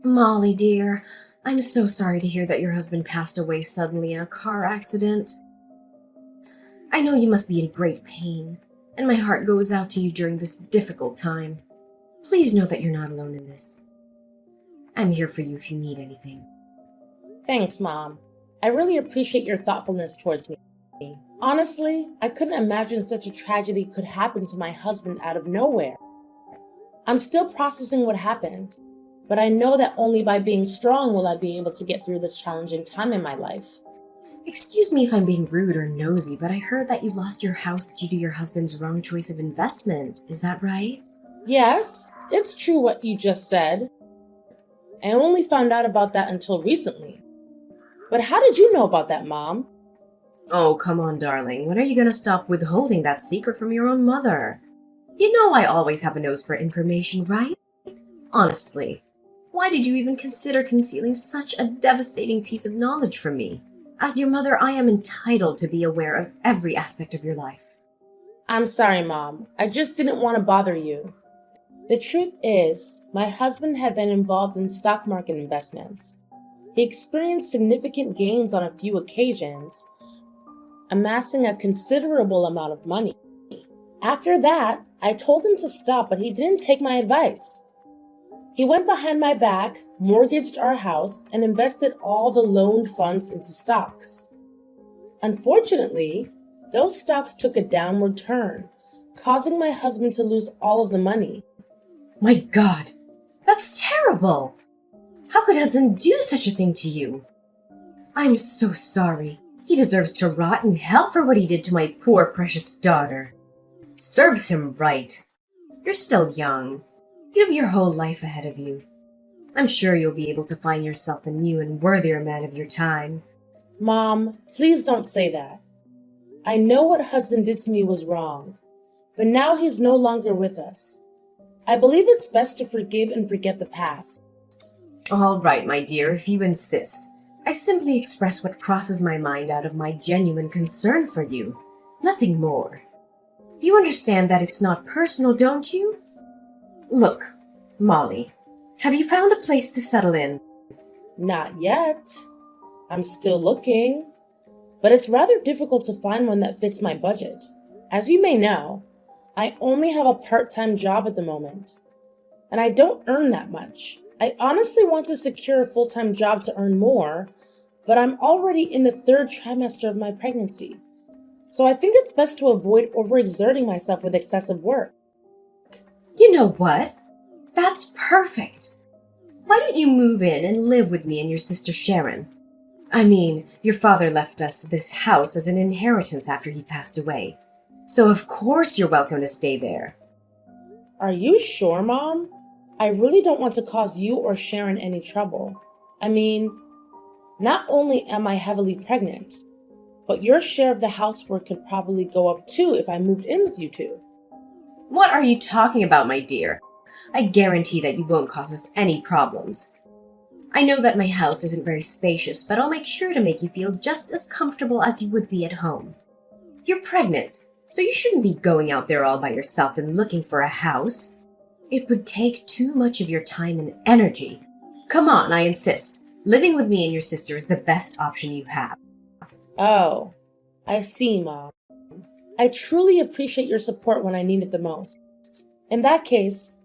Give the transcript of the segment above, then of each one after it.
Molly, dear, I'm so sorry to hear that your husband passed away suddenly in a car accident. I know you must be in great pain, and my heart goes out to you during this difficult time. Please know that you're not alone in this. I'm here for you if you need anything. Thanks, Mom. I really appreciate your thoughtfulness towards me. Honestly, I couldn't imagine such a tragedy could happen to my husband out of nowhere. I'm still processing what happened, but I know that only by being strong will I be able to get through this challenging time in my life. Excuse me if I'm being rude or nosy, but I heard that you lost your house due to your husband's wrong choice of investment. Is that right? Yes, it's true what you just said. I only found out about that until recently. But how did you know about that, Mom? Oh, come on, darling. When are you going to stop withholding that secret from your own mother? You know I always have a nose for information, right? Honestly, why did you even consider concealing such a devastating piece of knowledge from me? As your mother, I am entitled to be aware of every aspect of your life. I'm sorry, Mom. I just didn't want to bother you. The truth is, my husband had been involved in stock market investments. He experienced significant gains on a few occasions, amassing a considerable amount of money. After that, I told him to stop, but he didn't take my advice. He went behind my back, mortgaged our house, and invested all the loaned funds into stocks. Unfortunately, those stocks took a downward turn, causing my husband to lose all of the money. My God, that's terrible! How could Hudson do such a thing to you? I'm so sorry. He deserves to rot in hell for what he did to my poor precious daughter. Serves him right. You're still young. You have your whole life ahead of you. I'm sure you'll be able to find yourself a new and worthier man of your time. Mom, please don't say that. I know what Hudson did to me was wrong, but now he's no longer with us. I believe it's best to forgive and forget the past. All right, my dear, if you insist. I simply express what crosses my mind out of my genuine concern for you. Nothing more. You understand that it's not personal, don't you? Look, Molly, have you found a place to settle in? Not yet. I'm still looking, but it's rather difficult to find one that fits my budget. As you may know, I only have a part-time job at the moment, and I don't earn that much. I honestly want to secure a full-time job to earn more, but I'm already in the third trimester of my pregnancy, so I think it's best to avoid overexerting myself with excessive work. You know what? That's perfect. Why don't you move in and live with me and your sister Sharon? I mean, your father left us this house as an inheritance after he passed away, so of course you're welcome to stay there. Are you sure, Mom? I really don't want to cause you or Sharon any trouble. I mean, not only am I heavily pregnant, but your share of the housework could probably go up too if I moved in with you two. What are you talking about, my dear? I guarantee that you won't cause us any problems. I know that my house isn't very spacious, but I'll make sure to make you feel just as comfortable as you would be at home. You're pregnant, so you shouldn't be going out there all by yourself and looking for a house. It would take too much of your time and energy. Come on, I insist. Living with me and your sister is the best option you have. Oh, I see, Mom. I truly appreciate your support when I need it the most. In that case,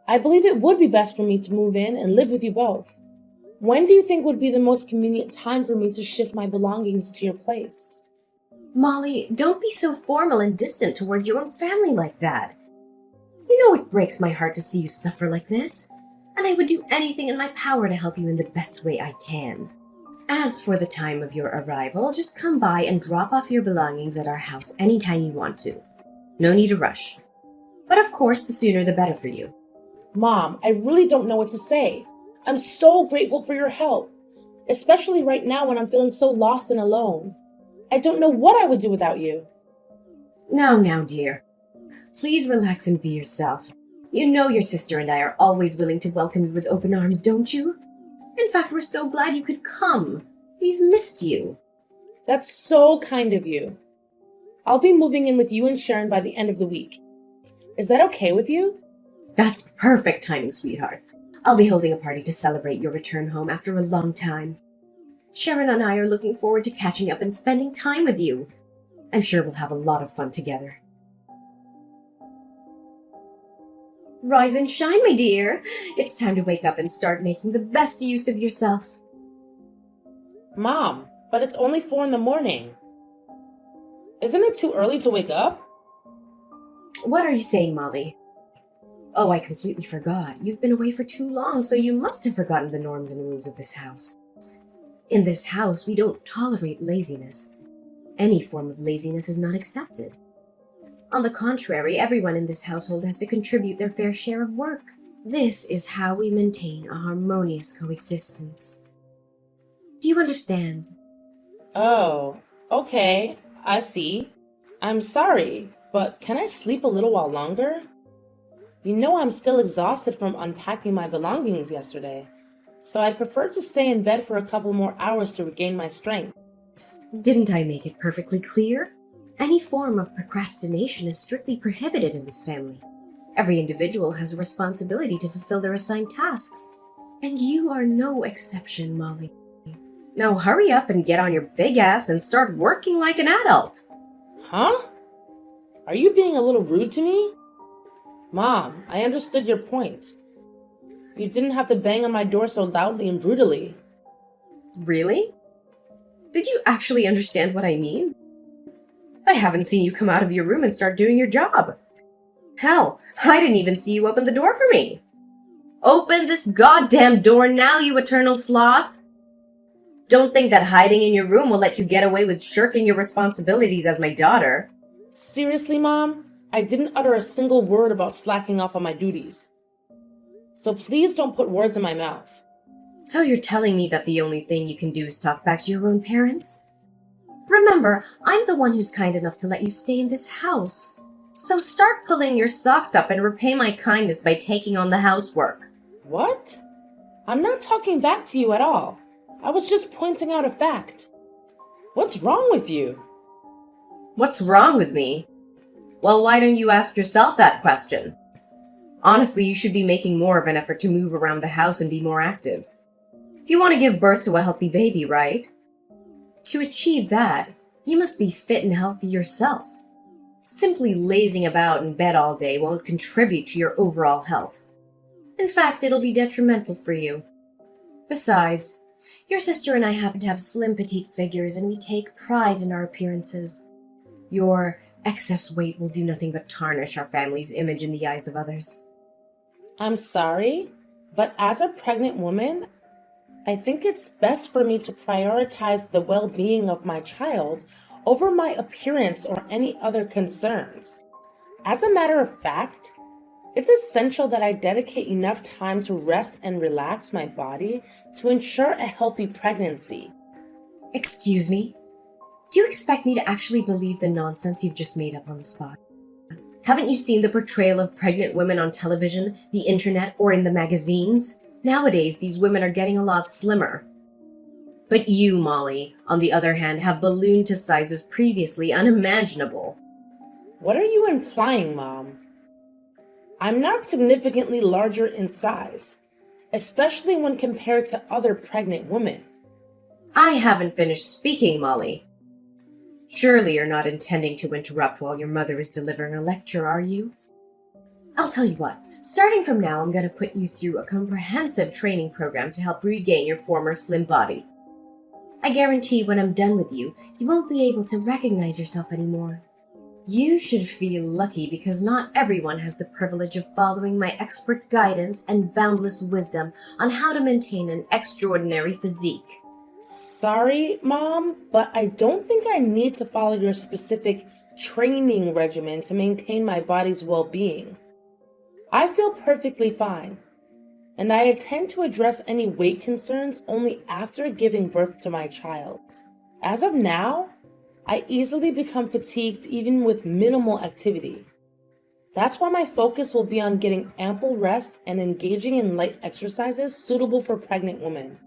I believe it would be best for me to move in and live with you both. When do you think would be the most convenient time for me to shift my belongings to your place? Molly, don't be so formal and distant towards your own family like that. You know it breaks my heart to see you suffer like this, and I would do anything in my power to help you in the best way I can. As for the time of your arrival, just come by and drop off your belongings at our house anytime you want to. No need to rush. But of course, the sooner the better for you. Mom, I really don't know what to say. I'm so grateful for your help, especially right now when I'm feeling so lost and alone. I don't know what I would do without you. Now, dear. Please relax and be yourself. You know your sister and I are always willing to welcome you with open arms, don't you? In fact, we're so glad you could come. We've missed you. That's so kind of you. I'll be moving in with you and Sharon by the end of the week. Is that okay with you? That's perfect timing, sweetheart. I'll be holding a party to celebrate your return home after a long time. Sharon and I are looking forward to catching up and spending time with you. I'm sure we'll have a lot of fun together. Rise and shine, my dear. It's time to wake up and start making the best use of yourself. Mom, but it's only 4 in the morning. Isn't it too early to wake up? What are you saying, Molly? Oh, I completely forgot. You've been away for too long, so you must have forgotten the norms and rules of this house. In this house, we don't tolerate laziness. Any form of laziness is not accepted. On the contrary, everyone in this household has to contribute their fair share of work. This is how we maintain a harmonious coexistence. Do you understand? Oh, okay, I see. I'm sorry, but can I sleep a little while longer? You know I'm still exhausted from unpacking my belongings yesterday, so I'd prefer to stay in bed for a couple more hours to regain my strength. Didn't I make it perfectly clear? Any form of procrastination is strictly prohibited in this family. Every individual has a responsibility to fulfill their assigned tasks, and you are no exception, Molly. Now hurry up and get on your big ass and start working like an adult. Huh? Are you being a little rude to me? Mom, I understood your point. You didn't have to bang on my door so loudly and brutally. Really? Did you actually understand what I mean? I haven't seen you come out of your room and start doing your job. Hell, I didn't even see you open the door for me. Open this goddamn door now, you eternal sloth! Don't think that hiding in your room will let you get away with shirking your responsibilities as my daughter. Seriously, Mom? I didn't utter a single word about slacking off on my duties. So please don't put words in my mouth. So you're telling me that the only thing you can do is talk back to your own parents? Remember, I'm the one who's kind enough to let you stay in this house. So start pulling your socks up and repay my kindness by taking on the housework. What? I'm not talking back to you at all. I was just pointing out a fact. What's wrong with you? What's wrong with me? Well, why don't you ask yourself that question? Honestly, you should be making more of an effort to move around the house and be more active. You want to give birth to a healthy baby, right? To achieve that, you must be fit and healthy yourself. Simply lazing about in bed all day won't contribute to your overall health. In fact, it'll be detrimental for you. Besides, your sister and I happen to have slim, petite figures, and we take pride in our appearances. Your excess weight will do nothing but tarnish our family's image in the eyes of others. I'm sorry, but as a pregnant woman, I think it's best for me to prioritize the well-being of my child over my appearance or any other concerns. As a matter of fact, it's essential that I dedicate enough time to rest and relax my body to ensure a healthy pregnancy. Excuse me? Do you expect me to actually believe the nonsense you've just made up on the spot? Haven't you seen the portrayal of pregnant women on television, the internet, or in the magazines? Nowadays, these women are getting a lot slimmer. But you, Molly, on the other hand, have ballooned to sizes previously unimaginable. What are you implying, Mom? I'm not significantly larger in size, especially when compared to other pregnant women. I haven't finished speaking, Molly. Surely you're not intending to interrupt while your mother is delivering a lecture, are you? I'll tell you what. Starting from now, I'm going to put you through a comprehensive training program to help regain your former slim body. I guarantee when I'm done with you, you won't be able to recognize yourself anymore. You should feel lucky because not everyone has the privilege of following my expert guidance and boundless wisdom on how to maintain an extraordinary physique. Sorry, Mom, but I don't think I need to follow your specific training regimen to maintain my body's well-being. I feel perfectly fine, and I intend to address any weight concerns only after giving birth to my child. As of now, I easily become fatigued even with minimal activity. That's why my focus will be on getting ample rest and engaging in light exercises suitable for pregnant women.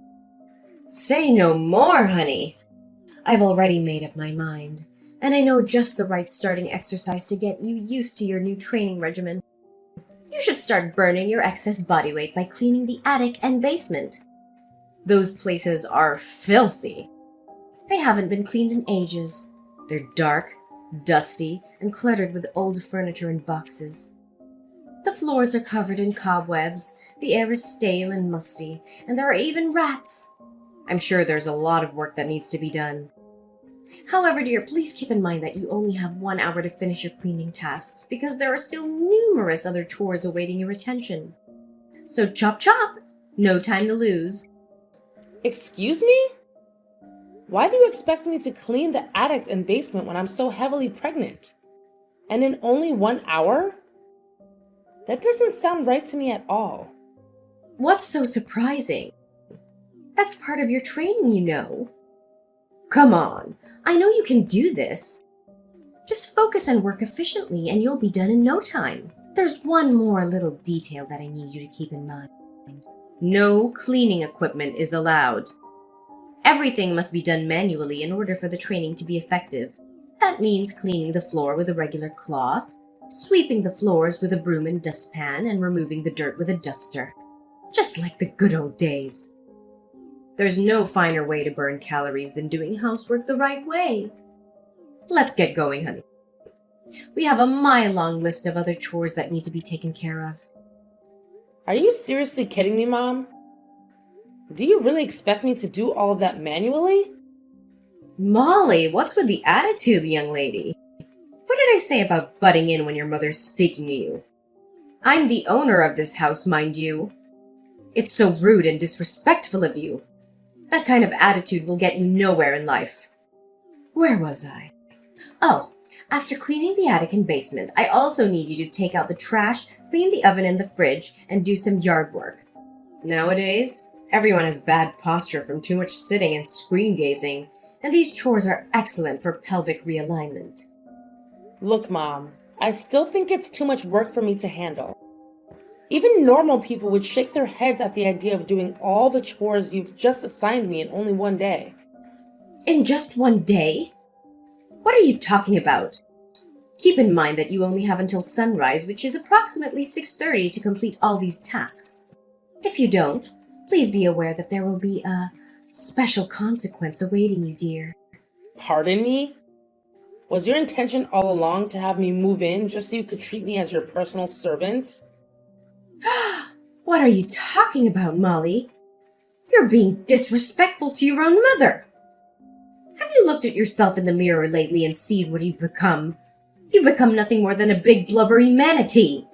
Say no more, honey. I've already made up my mind, and I know just the right starting exercise to get you used to your new training regimen. You should start burning your excess body weight by cleaning the attic and basement. Those places are filthy. They haven't been cleaned in ages. They're dark, dusty, and cluttered with old furniture and boxes. The floors are covered in cobwebs, the air is stale and musty, and there are even rats. I'm sure there's a lot of work that needs to be done. However, dear, please keep in mind that you only have 1 hour to finish your cleaning tasks because there are still numerous other chores awaiting your attention. So chop chop! No time to lose. Excuse me? Why do you expect me to clean the attic and basement when I'm so heavily pregnant? And in only 1 hour? That doesn't sound right to me at all. What's so surprising? That's part of your training, you know. Come on, I know you can do this. Just focus and work efficiently and you'll be done in no time. There's one more little detail that I need you to keep in mind. No cleaning equipment is allowed. Everything must be done manually in order for the training to be effective. That means cleaning the floor with a regular cloth, sweeping the floors with a broom and dustpan, and removing the dirt with a duster. Just like the good old days. There's no finer way to burn calories than doing housework the right way. Let's get going, honey. We have a mile-long list of other chores that need to be taken care of. Are you seriously kidding me, Mom? Do you really expect me to do all of that manually? Molly, what's with the attitude, young lady? What did I say about butting in when your mother's speaking to you? I'm the owner of this house, mind you. It's so rude and disrespectful of you. That kind of attitude will get you nowhere in life. Where was I? Oh, after cleaning the attic and basement, I also need you to take out the trash, clean the oven and the fridge, and do some yard work. Nowadays, everyone has bad posture from too much sitting and screen gazing, and these chores are excellent for pelvic realignment. Look, Mom, I still think it's too much work for me to handle. Even normal people would shake their heads at the idea of doing all the chores you've just assigned me in only one day. In just one day? What are you talking about? Keep in mind that you only have until sunrise, which is approximately 6:30, to complete all these tasks. If you don't, please be aware that there will be a special consequence awaiting you, dear. Pardon me? Was your intention all along to have me move in just so you could treat me as your personal servant? What are you talking about, Molly? You're being disrespectful to your own mother. Have you looked at yourself in the mirror lately and seen what you've become? You've become nothing more than a big blubbery manatee.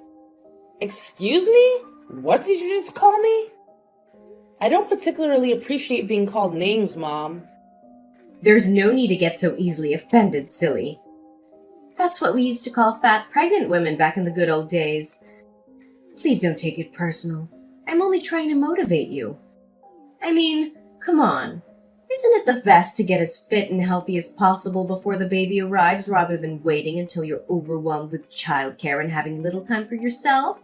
Excuse me? What did you just call me? I don't particularly appreciate being called names, Mom. There's no need to get so easily offended, silly. That's what we used to call fat pregnant women back in the good old days. Please don't take it personal. I'm only trying to motivate you. I mean, come on. Isn't it the best to get as fit and healthy as possible before the baby arrives rather than waiting until you're overwhelmed with childcare and having little time for yourself?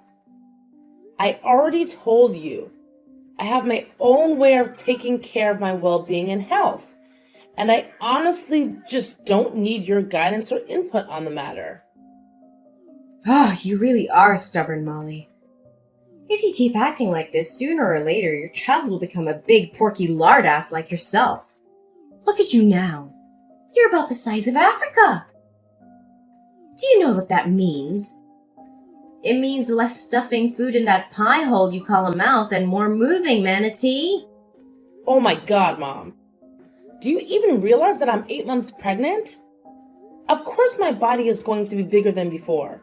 I already told you. I have my own way of taking care of my well-being and health. And I honestly just don't need your guidance or input on the matter. Oh, you really are stubborn, Molly. If you keep acting like this, sooner or later your child will become a big porky lard ass like yourself. Look at you now. You're about the size of Africa. Do you know what that means? It means less stuffing food in that pie hole you call a mouth and more moving, manatee. Oh my God, Mom. Do you even realize that I'm 8 months pregnant? Of course my body is going to be bigger than before.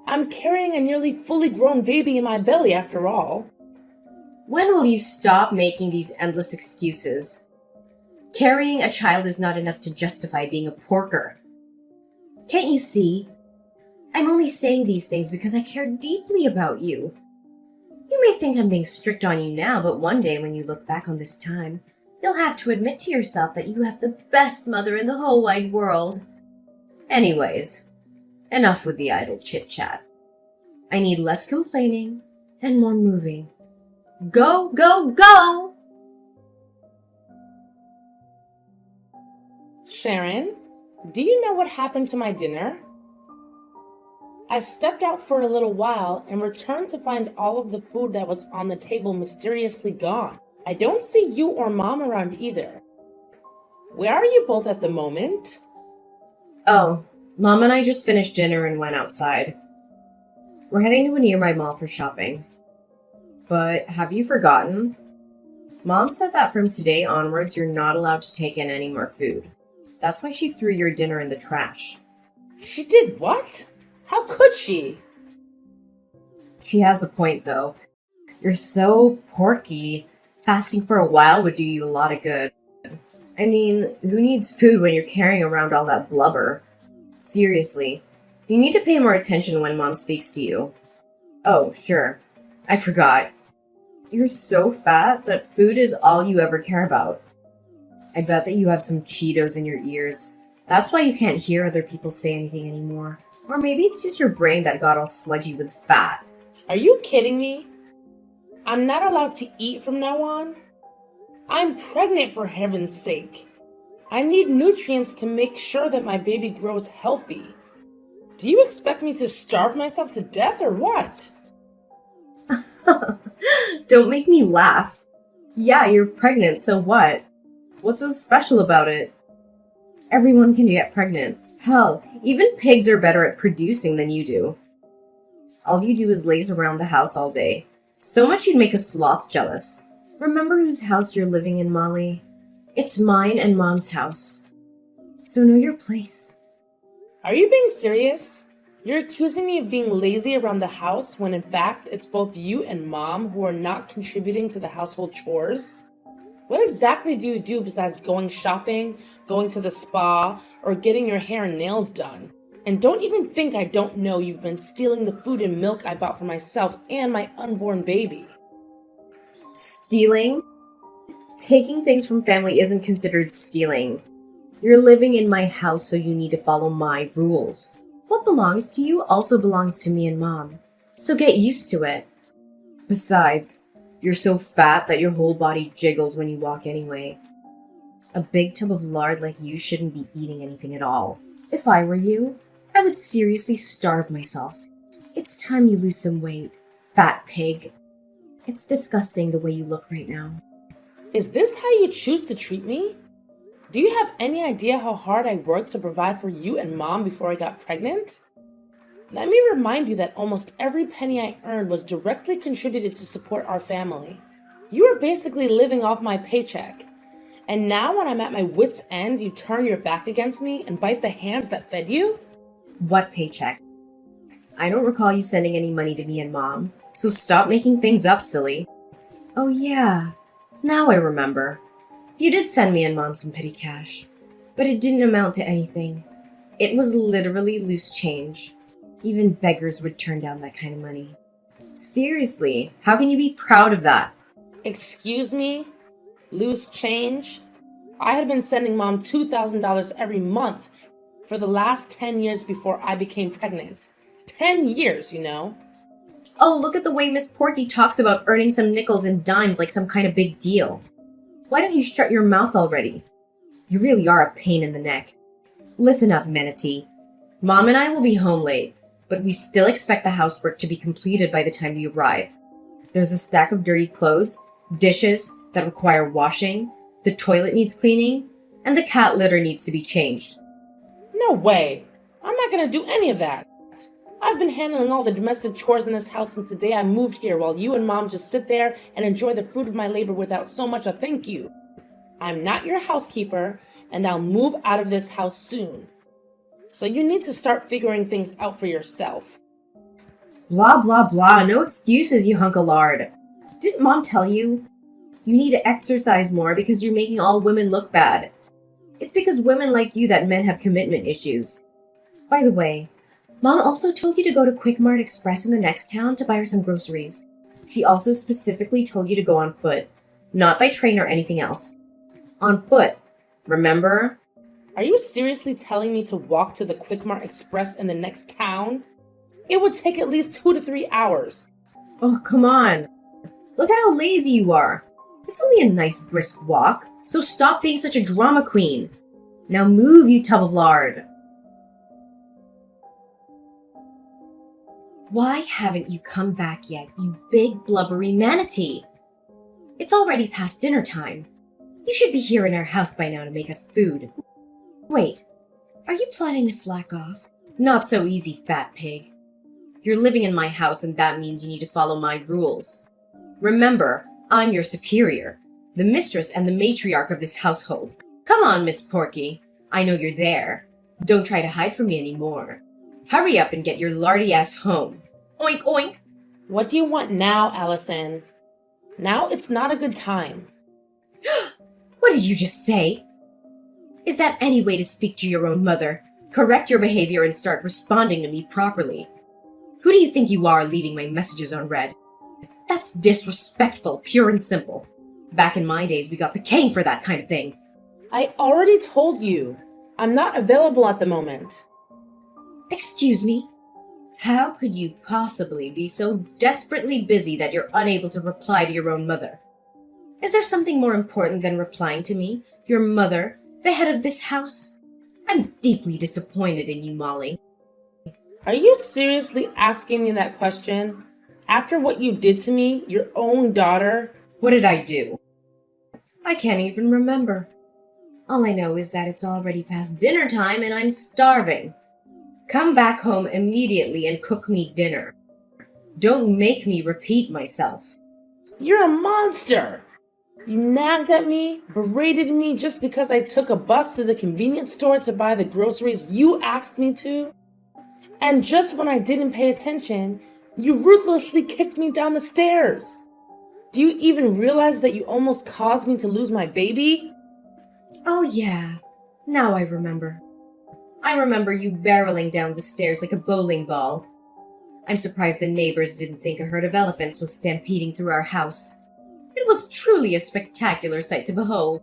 I'm carrying a nearly fully grown baby in my belly after all. When will you stop making these endless excuses? Carrying a child is not enough to justify being a porker. Can't you see? I'm only saying these things because I care deeply about you. You may think I'm being strict on you now, but one day when you look back on this time, you'll have to admit to yourself that you have the best mother in the whole wide world. Anyways, enough with the idle chit-chat. I need less complaining and more moving. Go, go, go! Sharon, do you know what happened to my dinner? I stepped out for a little while and returned to find all of the food that was on the table mysteriously gone. I don't see you or Mom around either. Where are you both at the moment? Oh, Mom and I just finished dinner and went outside. We're heading to a nearby mall for shopping. But have you forgotten? Mom said that from today onwards you're not allowed to take in any more food. That's why she threw your dinner in the trash. She did what? How could she? She has a point, though. You're so porky. Fasting for a while would do you a lot of good. I mean, who needs food when you're carrying around all that blubber? Seriously, you need to pay more attention when Mom speaks to you. Oh, sure. I forgot. You're so fat that food is all you ever care about. I bet that you have some Cheetos in your ears. That's why you can't hear other people say anything anymore. Or maybe it's just your brain that got all sludgy with fat. Are you kidding me? I'm not allowed to eat from now on? I'm pregnant, for heaven's sake. I need nutrients to make sure that my baby grows healthy. Do you expect me to starve myself to death or what? Don't make me laugh. Yeah, you're pregnant, so what? What's so special about it? Everyone can get pregnant. Hell, even pigs are better at producing than you do. All you do is laze around the house all day. So much you'd make a sloth jealous. Remember whose house you're living in, Molly? It's mine and Mom's house. So know your place. Are you being serious? You're accusing me of being lazy around the house when in fact it's both you and Mom who are not contributing to the household chores? What exactly do you do besides going shopping, going to the spa, or getting your hair and nails done? And don't even think I don't know you've been stealing the food and milk I bought for myself and my unborn baby. Stealing? Taking things from family isn't considered stealing. You're living in my house, so you need to follow my rules. What belongs to you also belongs to me and Mom. So get used to it. Besides, you're so fat that your whole body jiggles when you walk anyway. A big tub of lard like you shouldn't be eating anything at all. If I were you, I would seriously starve myself. It's time you lose some weight, fat pig. It's disgusting the way you look right now. Is this how you choose to treat me? Do you have any idea how hard I worked to provide for you and Mom before I got pregnant? Let me remind you that almost every penny I earned was directly contributed to support our family. You are basically living off my paycheck. And now when I'm at my wit's end, you turn your back against me and bite the hands that fed you? What paycheck? I don't recall you sending any money to me and Mom, so stop making things up, silly. Oh yeah, now I remember. You did send me and Mom some petty cash, but it didn't amount to anything. It was literally loose change. Even beggars would turn down that kind of money. Seriously, how can you be proud of that? Excuse me? Loose change? I had been sending Mom $2,000 every month for the last 10 years before I became pregnant. 10 years, you know. Oh, look at the way Miss Porky talks about earning some nickels and dimes like some kind of big deal. Why don't you shut your mouth already? You really are a pain in the neck. Listen up, Manatee. Mom and I will be home late, but we still expect the housework to be completed by the time you arrive. There's a stack of dirty clothes, dishes that require washing, the toilet needs cleaning, and the cat litter needs to be changed. No way. I'm not going to do any of that. I've been handling all the domestic chores in this house since the day I moved here while you and Mom just sit there and enjoy the fruit of my labor without so much a thank you. I'm not your housekeeper, and I'll move out of this house soon. So you need to start figuring things out for yourself. Blah, blah, blah. No excuses, you hunk of lard. Didn't Mom tell you? You need to exercise more because you're making all women look bad. It's because women like you that men have commitment issues. By the way, Mom also told you to go to Quick Mart Express in the next town to buy her some groceries. She also specifically told you to go on foot, not by train or anything else. On foot, remember? Are you seriously telling me to walk to the Quick Mart Express in the next town? It would take at least 2 to 3 hours. Oh, come on. Look at how lazy you are. It's only a nice brisk walk, so stop being such a drama queen. Now move, you tub of lard. Why haven't you come back yet, you big blubbery manatee? It's already past dinner time. You should be here in our house by now to make us food. Wait, are you plotting to slack off? Not so easy, fat pig. You're living in my house and that means you need to follow my rules. Remember, I'm your superior, the mistress and the matriarch of this household. Come on, Miss Porky. I know you're there. Don't try to hide from me anymore. Hurry up and get your lardy ass home. Oink, oink. What do you want now, Allison? Now it's not a good time. What did you just say? Is that any way to speak to your own mother? Correct your behavior and start responding to me properly. Who do you think you are leaving my messages unread? That's disrespectful, pure and simple. Back in my days, we got the cane for that kind of thing. I already told you. I'm not available at the moment. Excuse me? How could you possibly be so desperately busy that you're unable to reply to your own mother? Is there something more important than replying to me, your mother, the head of this house? I'm deeply disappointed in you, Molly. Are you seriously asking me that question? After what you did to me, your own daughter? What did I do? I can't even remember. All I know is that it's already past dinner time and I'm starving. Come back home immediately and cook me dinner. Don't make me repeat myself. You're a monster! You nagged at me, berated me just because I took a bus to the convenience store to buy the groceries you asked me to. And just when I didn't pay attention, you ruthlessly kicked me down the stairs. Do you even realize that you almost caused me to lose my baby? Oh yeah, now I remember. I remember you barreling down the stairs like a bowling ball. I'm surprised the neighbors didn't think a herd of elephants was stampeding through our house. It was truly a spectacular sight to behold.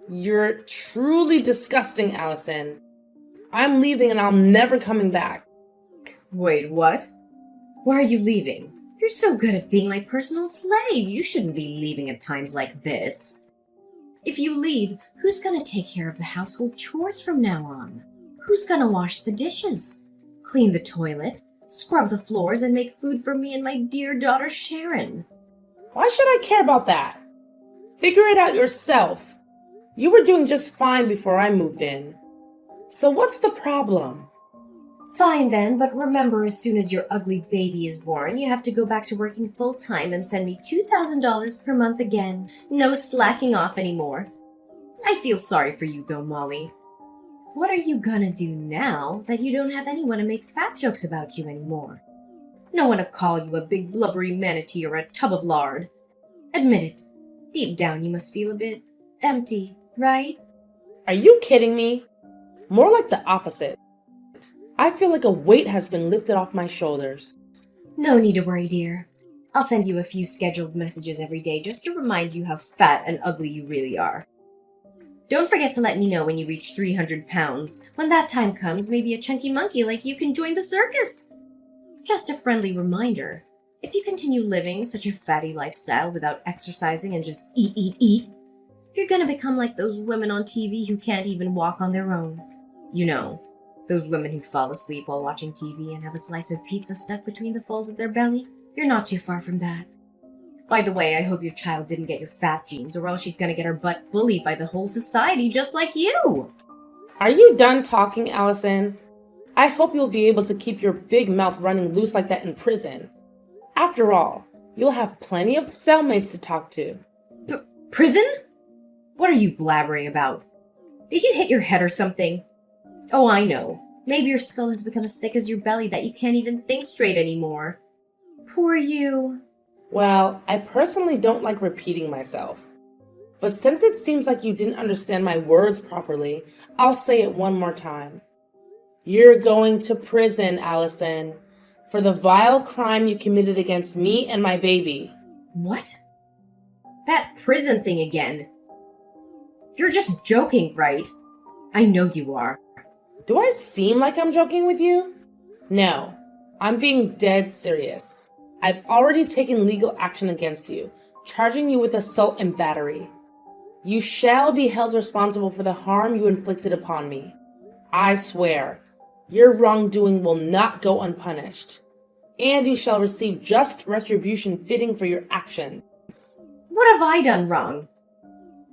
You're truly disgusting, Allison. I'm leaving and I'm never coming back. Wait, what? Why are you leaving? You're so good at being my personal slave. You shouldn't be leaving at times like this. If you leave, who's gonna take care of the household chores from now on? Who's gonna wash the dishes, clean the toilet, scrub the floors, and make food for me and my dear daughter Sharon? Why should I care about that? Figure it out yourself. You were doing just fine before I moved in. So what's the problem? Fine then, but remember, as soon as your ugly baby is born, you have to go back to working full-time and send me $2,000 per month again. No slacking off anymore. I feel sorry for you though, Molly. What are you gonna do now that you don't have anyone to make fat jokes about you anymore? No one to call you a big blubbery manatee or a tub of lard. Admit it, deep down you must feel a bit empty, right? Are you kidding me? More like the opposite. I feel like a weight has been lifted off my shoulders. No need to worry, dear. I'll send you a few scheduled messages every day just to remind you how fat and ugly you really are. Don't forget to let me know when you reach 300 pounds. When that time comes, maybe a chunky monkey like you can join the circus. Just a friendly reminder, if you continue living such a fatty lifestyle without exercising and just eat, you're gonna become like those women on TV who can't even walk on their own. You know, those women who fall asleep while watching TV and have a slice of pizza stuck between the folds of their belly. You're not too far from that. By the way, I hope your child didn't get your fat genes, or else she's gonna get her butt bullied by the whole society just like you. Are you done talking, Allison? I hope you'll be able to keep your big mouth running loose like that in prison. After all, you'll have plenty of cellmates to talk to. Prison? What are you blabbering about? Did you hit your head or something? Oh, I know. Maybe your skull has become as thick as your belly that you can't even think straight anymore. Poor you. Well, I personally don't like repeating myself. But since it seems like you didn't understand my words properly, I'll say it one more time. You're going to prison, Allison, for the vile crime you committed against me and my baby. What? That prison thing again. You're just joking, right? I know you are. Do I seem like I'm joking with you? No, I'm being dead serious. I've already taken legal action against you, charging you with assault and battery. You shall be held responsible for the harm you inflicted upon me. I swear, your wrongdoing will not go unpunished. and you shall receive just retribution fitting for your actions. What have I done wrong?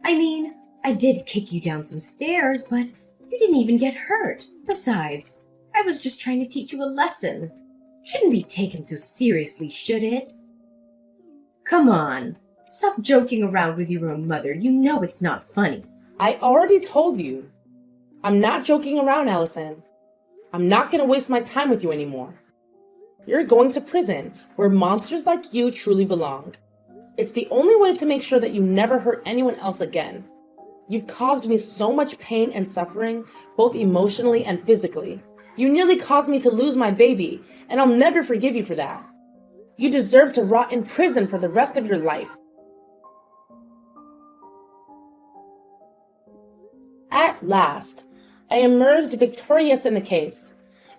I mean, I did kick you down some stairs, but you didn't even get hurt. Besides, I was just trying to teach you a lesson. Shouldn't be taken so seriously, should it? Come on, stop joking around with your own mother. You know it's not funny. I already told you. I'm not joking around, Allison. I'm not going to waste my time with you anymore. You're going to prison, where monsters like you truly belong. It's the only way to make sure that you never hurt anyone else again. You've caused me so much pain and suffering, both emotionally and physically. You nearly caused me to lose my baby, and I'll never forgive you for that. You deserve to rot in prison for the rest of your life. At last, I emerged victorious in the case,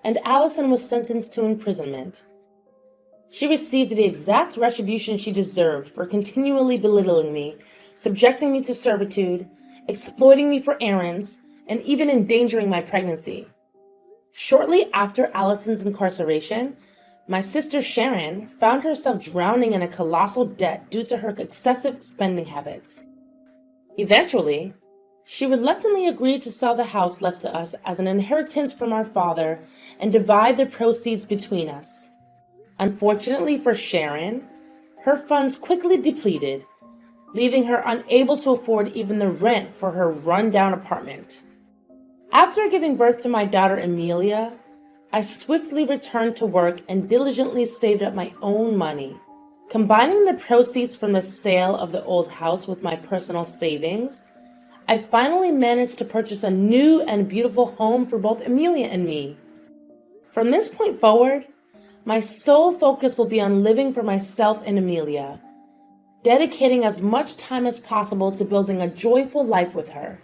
and Allison was sentenced to imprisonment. She received the exact retribution she deserved for continually belittling me, subjecting me to servitude, exploiting me for errands, and even endangering my pregnancy. Shortly after Allison's incarceration, my sister Sharon found herself drowning in a colossal debt due to her excessive spending habits. Eventually, she reluctantly agreed to sell the house left to us as an inheritance from our father and divide the proceeds between us. Unfortunately for Sharon, her funds quickly depleted, leaving her unable to afford even the rent for her run-down apartment. After giving birth to my daughter Amelia, I swiftly returned to work and diligently saved up my own money. Combining the proceeds from the sale of the old house with my personal savings, I finally managed to purchase a new and beautiful home for both Amelia and me. From this point forward, my sole focus will be on living for myself and Amelia, dedicating as much time as possible to building a joyful life with her.